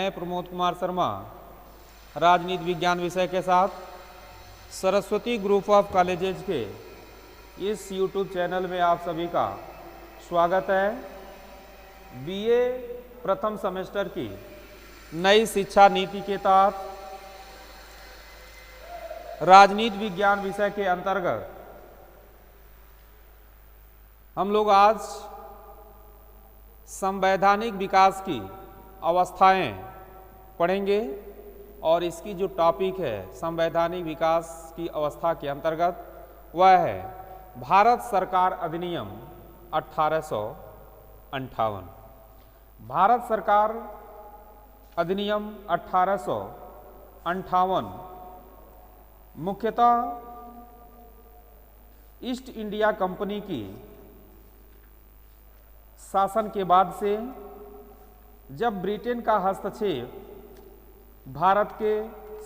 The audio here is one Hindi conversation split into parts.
मैं प्रमोद कुमार शर्मा राजनीति विज्ञान विषय के साथ सरस्वती ग्रुप ऑफ कॉलेजेज के इस YouTube चैनल में आप सभी का स्वागत है। बीए प्रथम सेमेस्टर की नई शिक्षा नीति के तहत राजनीति विज्ञान विषय के अंतर्गत हम लोग आज संवैधानिक विकास की अवस्थाएं पढ़ेंगे और इसकी जो टॉपिक है संवैधानिक विकास की अवस्था के अंतर्गत वह है भारत सरकार अधिनियम 1858। भारत सरकार अधिनियम 1858 मुख्यतः ईस्ट इंडिया कंपनी की शासन के बाद से जब ब्रिटेन का हस्तक्षेप भारत के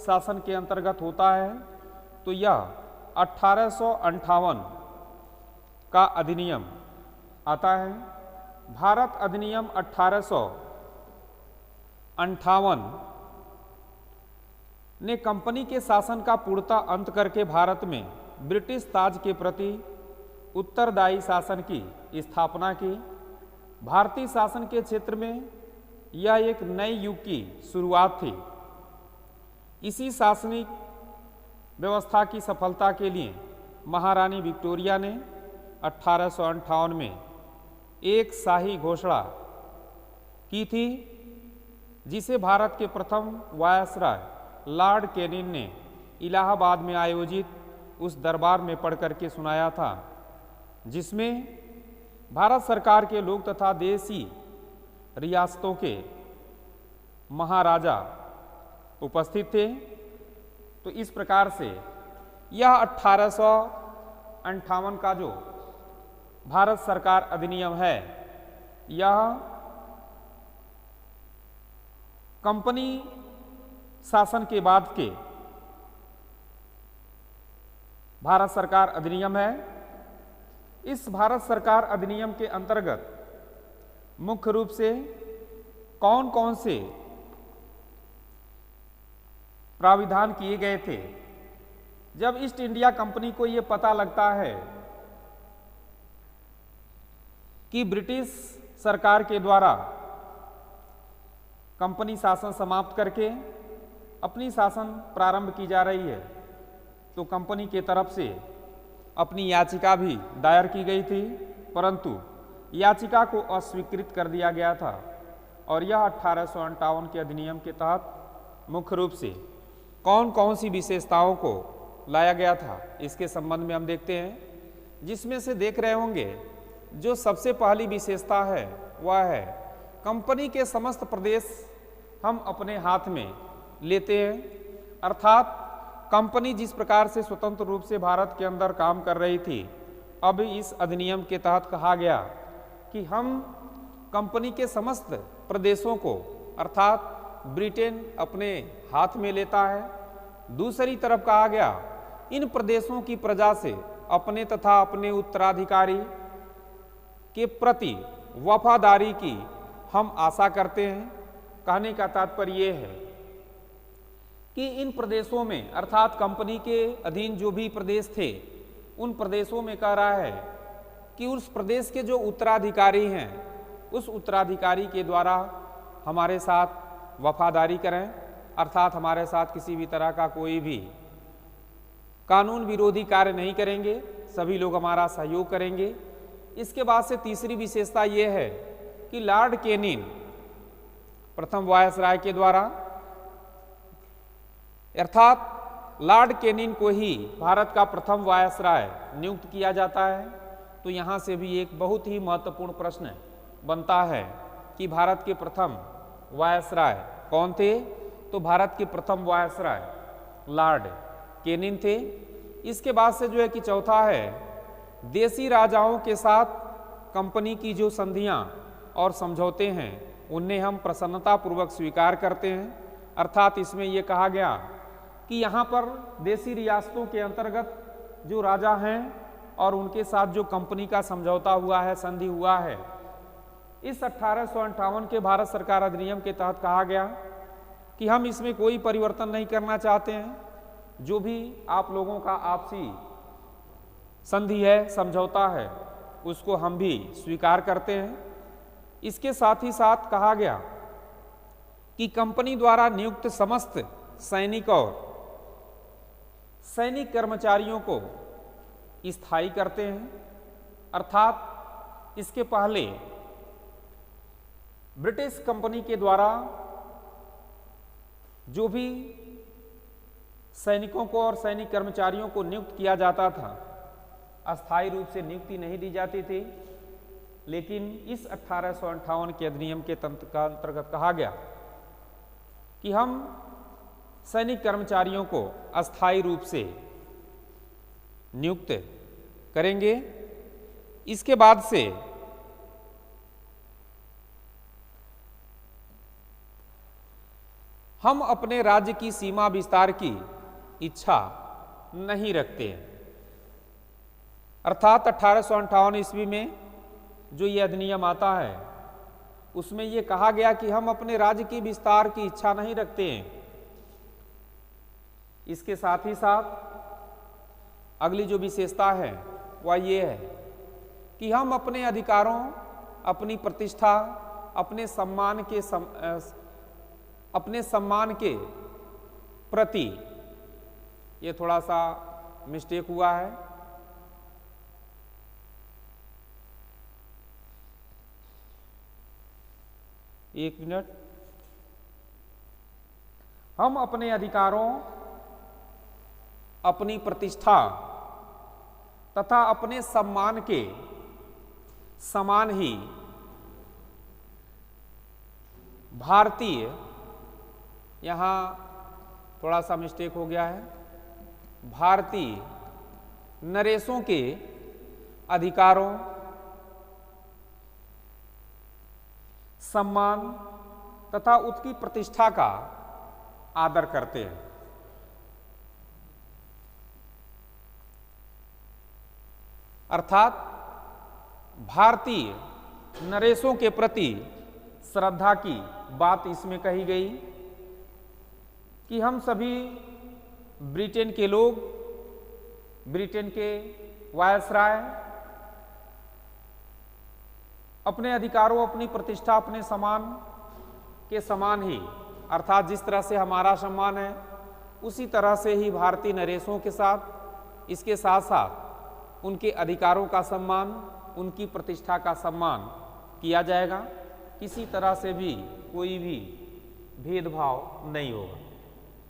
शासन के अंतर्गत होता है तो यह 1858 का अधिनियम आता है। भारत अधिनियम 1858 ने कंपनी के शासन का पूर्णतः अंत करके भारत में ब्रिटिश ताज के प्रति उत्तरदायी शासन की स्थापना की। भारतीय शासन के क्षेत्र में यह एक नए युग की शुरुआत थी। इसी शासनिक व्यवस्था की सफलता के लिए महारानी विक्टोरिया ने 1858 में एक शाही घोषणा की थी, जिसे भारत के प्रथम वायसराय लॉर्ड कैनिंग ने इलाहाबाद में आयोजित उस दरबार में पढ़ करके सुनाया था, जिसमें भारत सरकार के लोग तथा देशी रियासतों के महाराजा उपस्थित थे। तो इस प्रकार से यह 1858 का जो भारत सरकार अधिनियम है, यह कंपनी शासन के बाद के भारत सरकार अधिनियम है। इस भारत सरकार अधिनियम के अंतर्गत मुख्य रूप से कौन कौन से प्राविधान किए गए थे। जब ईस्ट इंडिया कंपनी को यह पता लगता है कि ब्रिटिश सरकार के द्वारा कंपनी शासन समाप्त करके अपनी शासन प्रारंभ की जा रही है, तो कंपनी के तरफ से अपनी याचिका भी दायर की गई थी, परंतु याचिका को अस्वीकृत कर दिया गया था। और यह 1858 के अधिनियम के तहत मुख्य रूप से कौन कौन सी विशेषताओं को लाया गया था, इसके संबंध में हम देखते हैं। जिसमें से देख रहे होंगे जो सबसे पहली विशेषता है वह है कंपनी के समस्त प्रदेश हम अपने हाथ में लेते हैं। अर्थात कंपनी जिस प्रकार से स्वतंत्र रूप से भारत के अंदर काम कर रही थी, अब इस अधिनियम के तहत कहा गया कि हम कंपनी के समस्त प्रदेशों को अर्थात ब्रिटेन अपने हाथ में लेता है। दूसरी तरफ कहा गया इन प्रदेशों की प्रजा से अपने तथा अपने उत्तराधिकारी के प्रति वफादारी की हम आशा करते हैं। कहने का तात्पर्य यह है कि इन प्रदेशों में अर्थात कंपनी के अधीन जो भी प्रदेश थे, उन प्रदेशों में कह रहा है कि उस प्रदेश के जो उत्तराधिकारी हैं, उस उत्तराधिकारी के द्वारा हमारे साथ वफादारी करें, अर्थात हमारे साथ किसी भी तरह का कोई भी कानून विरोधी कार्य नहीं करेंगे, सभी लोग हमारा सहयोग करेंगे। इसके बाद से तीसरी विशेषता यह है कि लॉर्ड कैनिंग प्रथम वायसराय के द्वारा अर्थात लॉर्ड कैनिंग को ही भारत का प्रथम वायसराय नियुक्त किया जाता है। तो यहाँ से भी एक बहुत ही महत्वपूर्ण प्रश्न बनता है कि भारत के प्रथम वायसराय कौन थे। तो भारत के प्रथम वायसराय लॉर्ड कैनिंग थे। इसके बाद से जो है कि चौथा है देशी राजाओं के साथ कंपनी की जो संधियां और समझौते हैं उन्हें हम प्रसन्नतापूर्वक स्वीकार करते हैं। अर्थात इसमें यह कहा गया कि यहाँ पर देशी रियासतों के अंतर्गत जो राजा हैं और उनके साथ जो कंपनी का समझौता हुआ है, संधि हुआ है, इस 1858 के भारत सरकार अधिनियम के तहत कहा गया कि हम इसमें कोई परिवर्तन नहीं करना चाहते हैं। जो भी आप लोगों का आपसी संधि है, समझौता है, उसको हम भी स्वीकार करते हैं। इसके साथ ही साथ कहा गया कि कंपनी द्वारा नियुक्त समस्त सैनिक और सैनिक कर्मचारियों को स्थायी करते हैं। अर्थात इसके पहले ब्रिटिश कंपनी के द्वारा जो भी सैनिकों को और सैनिक कर्मचारियों को नियुक्त किया जाता था, अस्थायी रूप से नियुक्ति नहीं दी जाती थी। लेकिन इस 1858 के अधिनियम के अंतर्गत कहा गया कि हम सैनिक कर्मचारियों को अस्थायी रूप से नियुक्त करेंगे। इसके बाद से हम अपने राज्य की सीमा विस्तार की इच्छा नहीं रखते हैं। अर्थात 1858 ईस्वी में जो ये अधिनियम आता है, उसमें ये कहा गया कि हम अपने राज्य की विस्तार की इच्छा नहीं रखते हैं। इसके साथ ही साथ अगली जो विशेषता है वह ये है कि हम अपने अधिकारों, अपनी प्रतिष्ठा, अपने सम्मान के प्रति, ये थोड़ा सा मिस्टेक हुआ है, एक मिनट। हम अपने अधिकारों, अपनी प्रतिष्ठा तथा अपने सम्मान के समान ही भारतीय, यहाँ थोड़ा सा मिस्टेक हो गया है, भारतीय नरेशों के अधिकारों, सम्मान तथा उसकी प्रतिष्ठा का आदर करते हैं। अर्थात भारतीय नरेशों के प्रति श्रद्धा की बात इसमें कही गई कि हम सभी ब्रिटेन के लोग, ब्रिटेन के वायसराय अपने अधिकारों, अपनी प्रतिष्ठा, अपने सम्मान के समान ही, अर्थात जिस तरह से हमारा सम्मान है उसी तरह से ही भारतीय नरेशों के साथ, इसके साथ साथ उनके अधिकारों का सम्मान, उनकी प्रतिष्ठा का सम्मान किया जाएगा। किसी तरह से भी कोई भी भेदभाव नहीं होगा।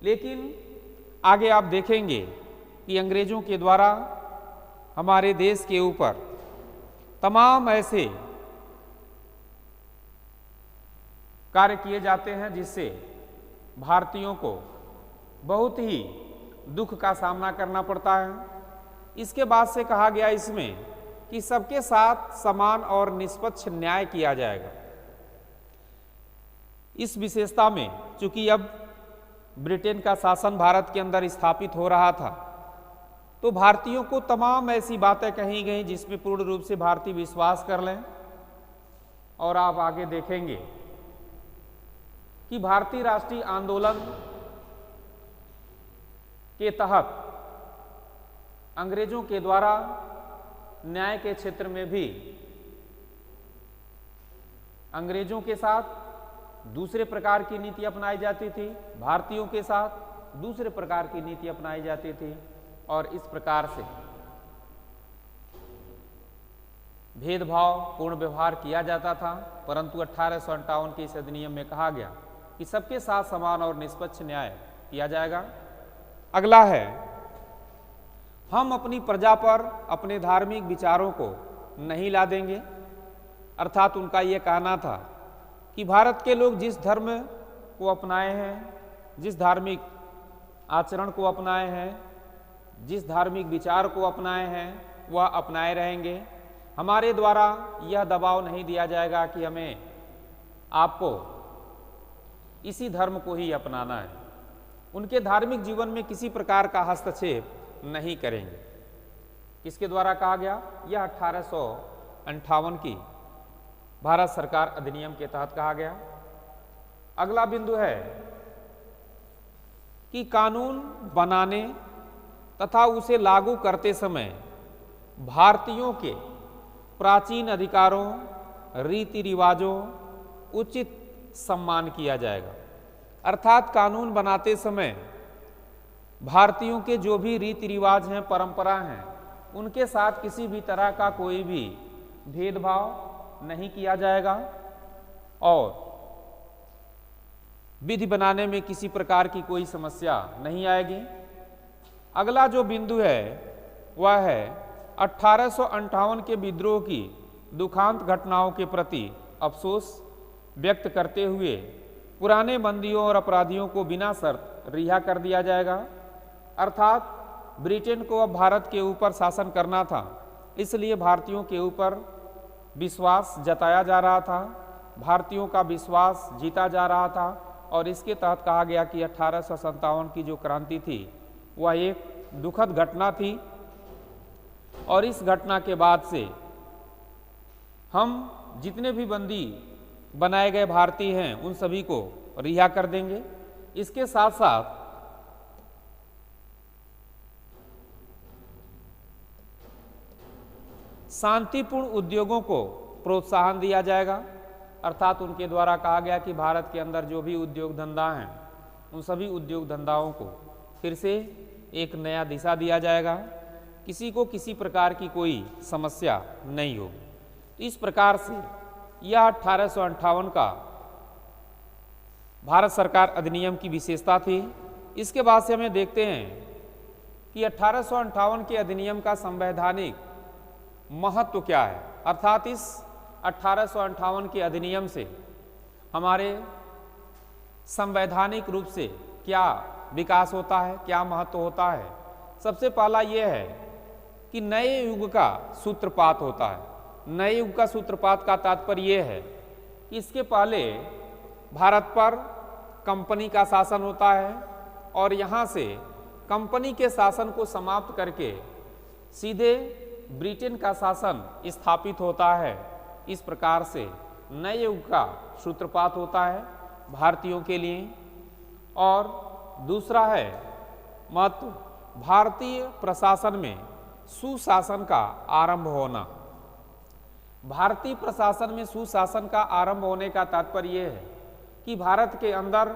लेकिन आगे आप देखेंगे कि अंग्रेजों के द्वारा हमारे देश के ऊपर तमाम ऐसे कार्य किए जाते हैं जिससे भारतीयों को बहुत ही दुख का सामना करना पड़ता है। इसके बाद से कहा गया इसमें कि सबके साथ समान और निष्पक्ष न्याय किया जाएगा। इस विशेषता में चूंकि अब ब्रिटेन का शासन भारत के अंदर स्थापित हो रहा था, तो भारतीयों को तमाम ऐसी बातें कही गई जिसमें पूर्ण रूप से भारतीय विश्वास कर लें। और आप आगे देखेंगे कि भारतीय राष्ट्रीय आंदोलन के तहत अंग्रेजों के द्वारा न्याय के क्षेत्र में भी अंग्रेजों के साथ दूसरे प्रकार की नीति अपनाई जाती थी, भारतीयों के साथ दूसरे प्रकार की नीति अपनाई जाती थी, और इस प्रकार से भेदभाव पूर्ण व्यवहार किया जाता था। परंतु 1858 के इस अधिनियम में कहा गया कि सबके साथ समान और निष्पक्ष न्याय किया जाएगा। अगला है, हम अपनी प्रजा पर अपने धार्मिक विचारों को नहीं ला देंगे। अर्थात उनका यह कहना था कि भारत के लोग जिस धर्म को अपनाए हैं, जिस धार्मिक आचरण को अपनाए हैं, जिस धार्मिक विचार को अपनाए हैं, वह अपनाए रहेंगे। हमारे द्वारा यह दबाव नहीं दिया जाएगा कि हमें आपको इसी धर्म को ही अपनाना है। उनके धार्मिक जीवन में किसी प्रकार का हस्तक्षेप नहीं करेंगे। किसके द्वारा कहा गया? यह 1858 की भारत सरकार अधिनियम के तहत कहा गया। अगला बिंदु है कि कानून बनाने तथा उसे लागू करते समय भारतीयों के प्राचीन अधिकारों, रीति रिवाजों उचित सम्मान किया जाएगा। अर्थात कानून बनाते समय भारतीयों के जो भी रीति रिवाज हैं, परंपरा हैं, उनके साथ किसी भी तरह का कोई भी भेदभाव नहीं किया जाएगा और विधि बनाने में किसी प्रकार की कोई समस्या नहीं आएगी। अगला जो बिंदु है वह है 1858 के विद्रोह की दुखांत घटनाओं के प्रति अफसोस व्यक्त करते हुए पुराने बंदियों और अपराधियों को बिना शर्त रिहा कर दिया जाएगा। अर्थात ब्रिटेन को अब भारत के ऊपर शासन करना था, इसलिए भारतीयों के ऊपर विश्वास जताया जा रहा था, भारतीयों का विश्वास जीता जा रहा था और इसके तहत कहा गया कि 1857 की जो क्रांति थी वह एक दुखद घटना थी और इस घटना के बाद से हम जितने भी बंदी बनाए गए भारतीय हैं उन सभी को रिहा कर देंगे। इसके साथ साथ शांतिपूर्ण उद्योगों को प्रोत्साहन दिया जाएगा। अर्थात उनके द्वारा कहा गया कि भारत के अंदर जो भी उद्योग धंधा हैं उन सभी उद्योग धंधाओं को फिर से एक नया दिशा दिया जाएगा, किसी को किसी प्रकार की कोई समस्या नहीं होगी। इस प्रकार से यह 1858 का भारत सरकार अधिनियम की विशेषता थी। इसके बाद से हमें देखते हैं कि 1858 के अधिनियम का संवैधानिक महत्व क्या है। अर्थात इस 1858 के अधिनियम से हमारे संवैधानिक रूप से क्या विकास होता है, क्या महत्व होता है। सबसे पहला यह है कि नए युग का सूत्रपात होता है। नए युग का सूत्रपात का तात्पर्य यह है कि इसके पहले भारत पर कंपनी का शासन होता है और यहाँ से कंपनी के शासन को समाप्त करके सीधे ब्रिटेन का शासन स्थापित होता है। इस प्रकार से नए युग का सूत्रपात होता है भारतीयों के लिए। और दूसरा है महत्व, भारतीय प्रशासन में सुशासन का आरंभ होना। भारतीय प्रशासन में सुशासन का आरंभ होने का तात्पर्य यह है कि भारत के अंदर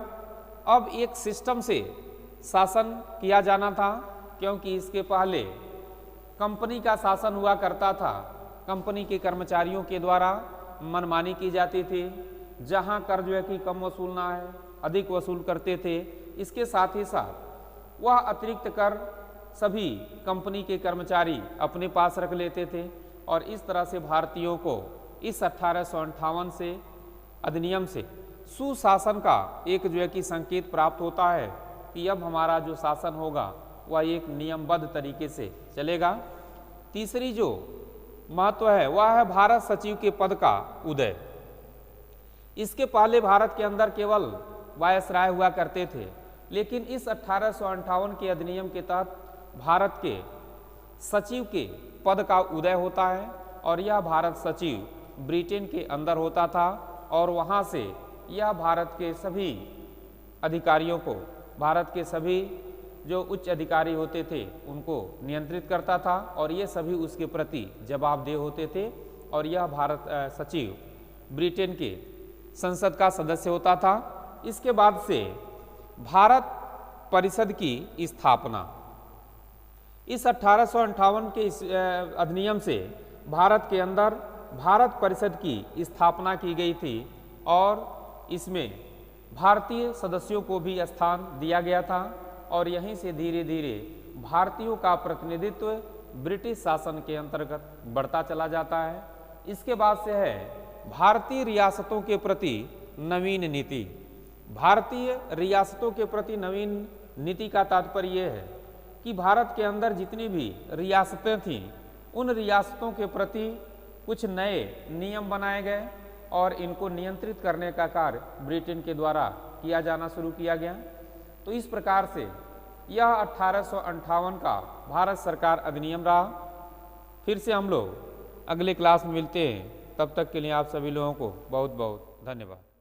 अब एक सिस्टम से शासन किया जाना था, क्योंकि इसके पहले कंपनी का शासन हुआ करता था। कंपनी के कर्मचारियों के द्वारा मनमानी की जाती थी, जहां कर जो है कि कम वसूलना है अधिक वसूल करते थे। इसके साथ ही साथ वह अतिरिक्त कर सभी कंपनी के कर्मचारी अपने पास रख लेते थे और इस तरह से भारतीयों को इस 1858 से अधिनियम से सुशासन का एक जो है कि संकेत प्राप्त होता है कि अब हमारा जो शासन होगा वह एक नियमबद्ध तरीके से चलेगा। तीसरी जो महत्व है वह है भारत सचिव के पद का उदय। इसके पहले भारत के अंदर केवल वायसराय हुआ करते थे, लेकिन इस 1858 के अधिनियम के तहत भारत के सचिव के पद का उदय होता है और यह भारत सचिव ब्रिटेन के अंदर होता था और वहाँ से यह भारत के सभी अधिकारियों को, भारत के सभी जो उच्च अधिकारी होते थे उनको नियंत्रित करता था और ये सभी उसके प्रति जवाबदेह होते थे। और यह भारत सचिव ब्रिटेन के संसद का सदस्य होता था। इसके बाद से भारत परिषद की स्थापना, इस 1858 के इस अधिनियम से भारत के अंदर भारत परिषद की स्थापना की गई थी और इसमें भारतीय सदस्यों को भी स्थान दिया गया था और यहीं से धीरे धीरे भारतीयों का प्रतिनिधित्व ब्रिटिश शासन के अंतर्गत बढ़ता चला जाता है। इसके बाद से है भारतीय रियासतों के प्रति नवीन नीति। भारतीय रियासतों के प्रति नवीन नीति का तात्पर्य यह है कि भारत के अंदर जितनी भी रियासतें थीं उन रियासतों के प्रति कुछ नए नियम बनाए गए और इनको नियंत्रित करने का कार्य ब्रिटेन के द्वारा किया जाना शुरू किया गया। तो इस प्रकार से यह 1858 का भारत सरकार अधिनियम रहा। फिर से हम लोग अगले क्लास में मिलते हैं, तब तक के लिए आप सभी लोगों को बहुत बहुत धन्यवाद।